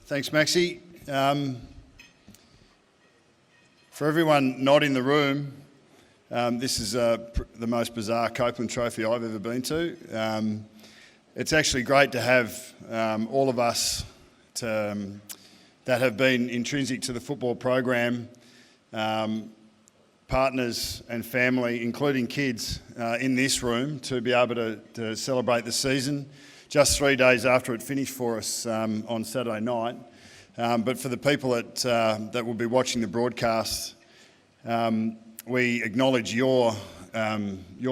Thanks, Maxi. For everyone not in the room, this is the most bizarre Copeland Trophy I've ever been to. It's actually great to have all of us that have been intrinsic to the football program, partners and family, including kids, in this room to be able to celebrate the season just 3 days after it finished for us on Saturday night. But for the people that will be watching the broadcast, we acknowledge your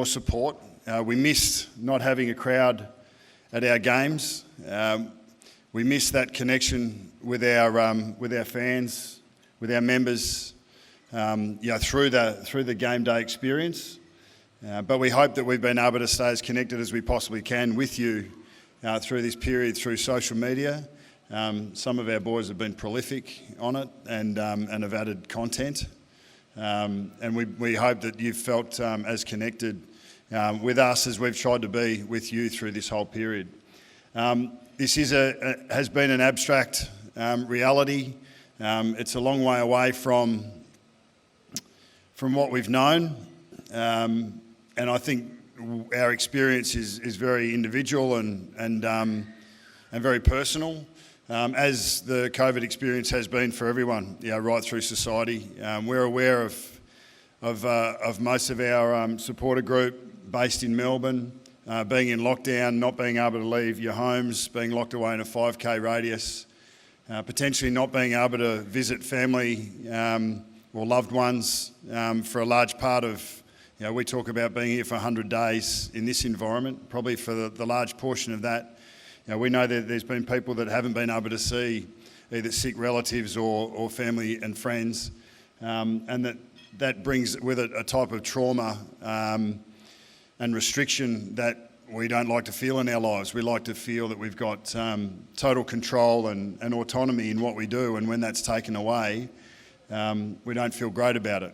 support. We missed not having a crowd at our games. We missed that connection with our fans, with our members, through the game day experience. But we hope that we've been able to stay as connected as we possibly can with you through this period through social media. Some of our boys have been prolific on it and have added content. And we hope that you've felt as connected with us as we've tried to be with you through this whole period. This has been an abstract reality. It's a long way away from what we've known, and I think our experience is very individual and very personal, as the COVID experience has been for everyone, right through society. We're aware of most of our supporter group based in Melbourne being in lockdown, not being able to leave your homes, being locked away in a 5K radius, potentially not being able to visit family or loved ones for a large part of, we talk about being here for 100 days in this environment, probably for the large portion of that. We know that there's been people that haven't been able to see either sick relatives or family and friends, and that brings with it a type of trauma and restriction that we don't like to feel in our lives. We like to feel that we've got total control and autonomy in what we do, and when that's taken away, we don't feel great about it.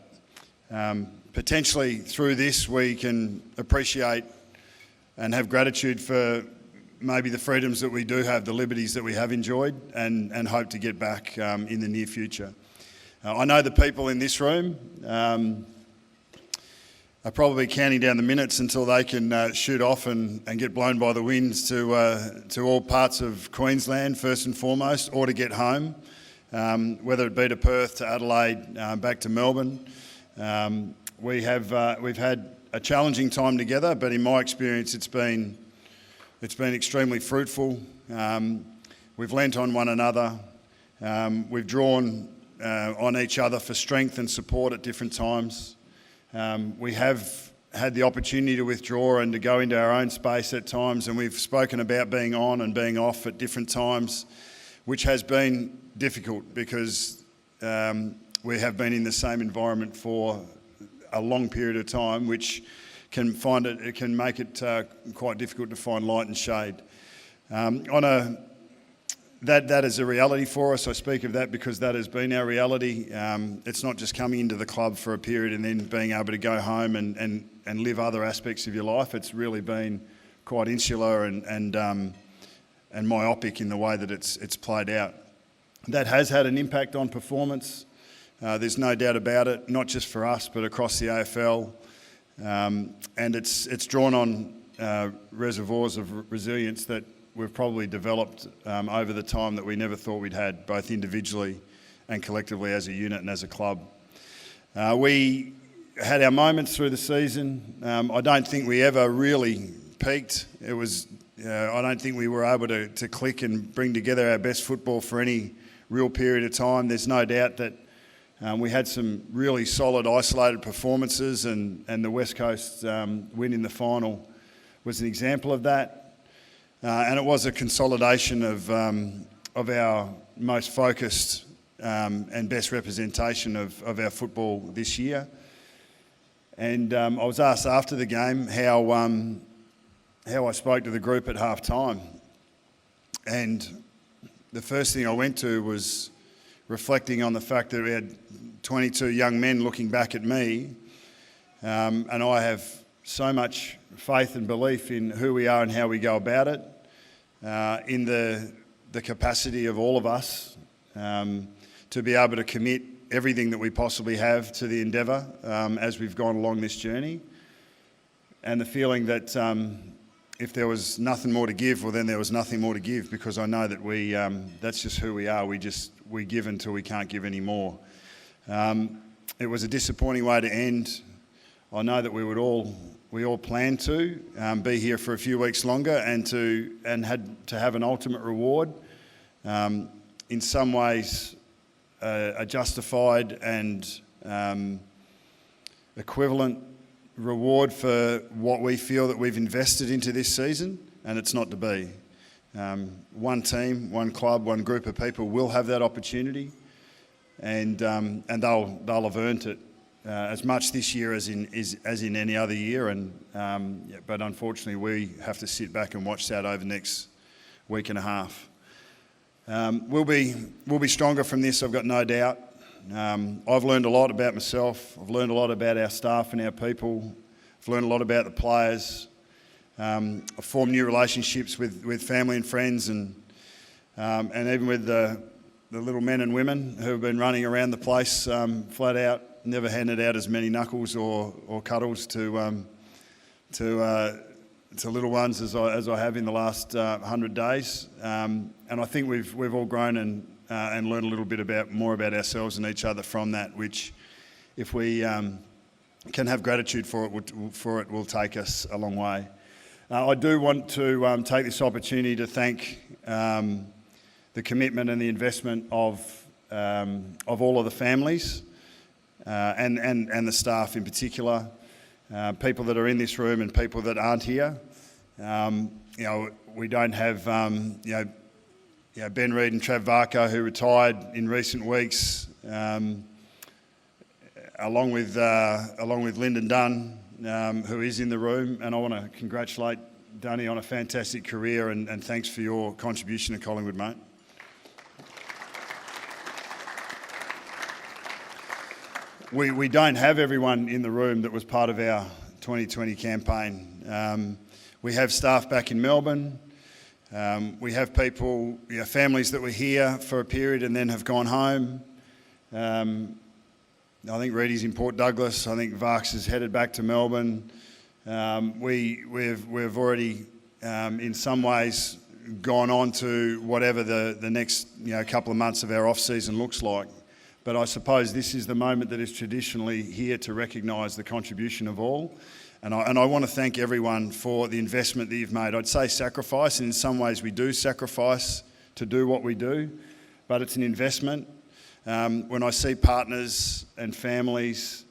Potentially through this we can appreciate and have gratitude for maybe the freedoms that we do have, the liberties that we have enjoyed, and hope to get back in the near future. I know the people in this room are probably counting down the minutes until they can shoot off and get blown by the winds to all parts of Queensland first and foremost, or to get home, whether it be to Perth, to Adelaide, back to Melbourne. We've had a challenging time together, but in my experience it's been extremely fruitful. We've lent on one another. We've drawn on each other for strength and support at different times. We have had the opportunity to withdraw and to go into our own space at times, and we've spoken about being on and being off at different times, which has been difficult because we have been in the same environment for a long period of time, which can make it quite difficult to find light and shade. That is a reality for us. I speak of that because that has been our reality. It's not just coming into the club for a period and then being able to go home and live other aspects of your life. It's really been quite insular and myopic in the way that it's played out. That has had an impact on performance. There's no doubt about it, not just for us, but across the AFL. And it's drawn on reservoirs of resilience that we've probably developed over the time that we never thought we'd had, both individually and collectively as a unit and as a club. We had our moments through the season. I don't think we ever really peaked. I don't think we were able to click and bring together our best football for any real period of time. There's no doubt that we had some really solid isolated performances, and the West Coast win in the final was an example of that. And it was a consolidation of our most focused and best representation of our football this year. And I was asked after the game how I spoke to the group at half time. And the first thing I went to was reflecting on the fact that we had 22 young men looking back at me, and I have so much faith and belief in who we are and how we go about it, in the the capacity of all of us to be able to commit everything that we possibly have to the endeavour as we've gone along this journey, and the feeling that if there was nothing more to give, well then there was nothing more to give, because I know that that's just who we are. We give until we can't give any more. It was a disappointing way to end. I know that we all planned to be here for a few weeks longer and had to have an ultimate reward. In some ways, a justified and equivalent reward for what we feel that we've invested into this season, and it's not to be. One team, one club, one group of people will have that opportunity, and they'll have earned it as much this year as in any other year. But unfortunately, we have to sit back and watch that over the next week and a half. We'll be stronger from this, I've got no doubt. I've learned a lot about myself. I've learned a lot about our staff and our people. I've learned a lot about the players. I've formed new relationships with family and friends, and even with the little men and women who have been running around the place flat out. Never handed out as many knuckles or cuddles to little ones as I have in the last 100 days. And I think we've all grown and learned a little bit more about ourselves and each other from that, which, if we can have gratitude for it, will take us a long way. I do want to take this opportunity to thank the commitment and the investment of all of the families and the staff in particular, people that are in this room and people that aren't here. We don't have Ben Reid and Trav Varco, who retired in recent weeks, along with Lyndon Dunn, who is in the room, and I want to congratulate Dunny on a fantastic career, and thanks for your contribution to Collingwood, mate. We don't have everyone in the room that was part of our 2020 campaign. We have staff back in Melbourne. We have people, families that were here for a period and then have gone home. I think Reedy's in Port Douglas. I think Varks is headed back to Melbourne. We've already, in some ways, gone on to whatever the next couple of months of our off-season looks like. But I suppose this is the moment that is traditionally here to recognise the contribution of all. And I want to thank everyone for the investment that you've made. I'd say sacrifice, and in some ways we do sacrifice to do what we do, but it's an investment. When I see partners and families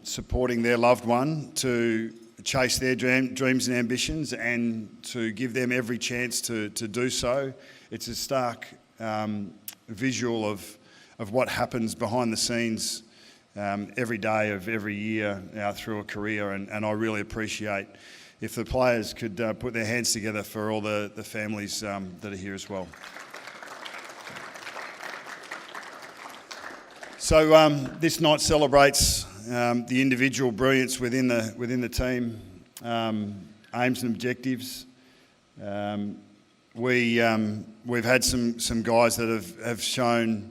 supporting their loved one to chase their dreams and ambitions and to give them every chance to do so, it's a stark visual of what happens behind the scenes every day of every year through a career, and I really appreciate if the players could put their hands together for all the families that are here as well. So this night celebrates the individual brilliance within the team, aims and objectives. We've had some guys that have shown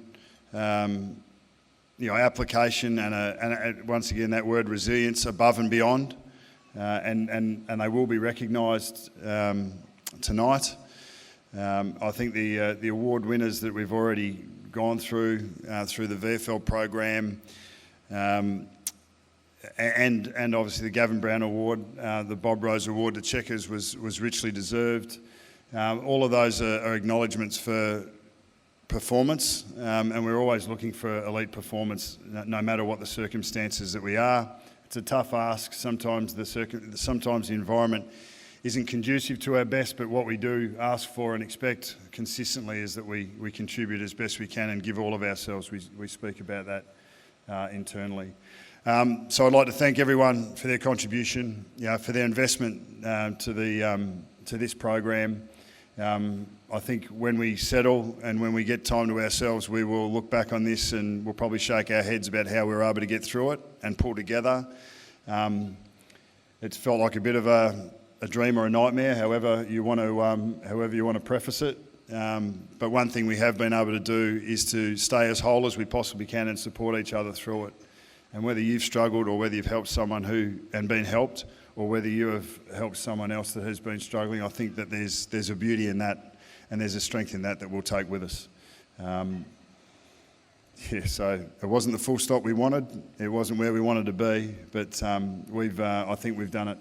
application and once again that word resilience above and beyond, and they will be recognised tonight. I think the award winners that we've already gone through the VFL program, and obviously the Gavin Brown Award, the Bob Rose Award to Checkers was richly deserved. All of those are acknowledgements for performance, and we're always looking for elite performance, no matter what the circumstances that we are. It's a tough ask. Sometimes the environment isn't conducive to our best, but what we do ask for and expect consistently is that we contribute as best we can and give all of ourselves. We speak about that internally. So I'd like to thank everyone for their contribution, for their investment to this program. I think when we settle and when we get time to ourselves, we will look back on this and we'll probably shake our heads about how we were able to get through it and pull together. It's felt like a bit of a dream or a nightmare, however you want to preface it. But one thing we have been able to do is to stay as whole as we possibly can and support each other through it. And whether you've struggled or whether you've helped someone and been helped, or whether you have helped someone else that has been struggling, I think that there's a beauty in that, and there's a strength in that we'll take with us. So it wasn't the full stop we wanted. It wasn't where we wanted to be, but I think we've done it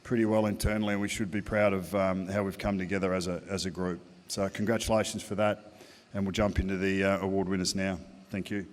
pretty well internally, and we should be proud of how we've come together as a group. So congratulations for that, and we'll jump into the award winners now. Thank you.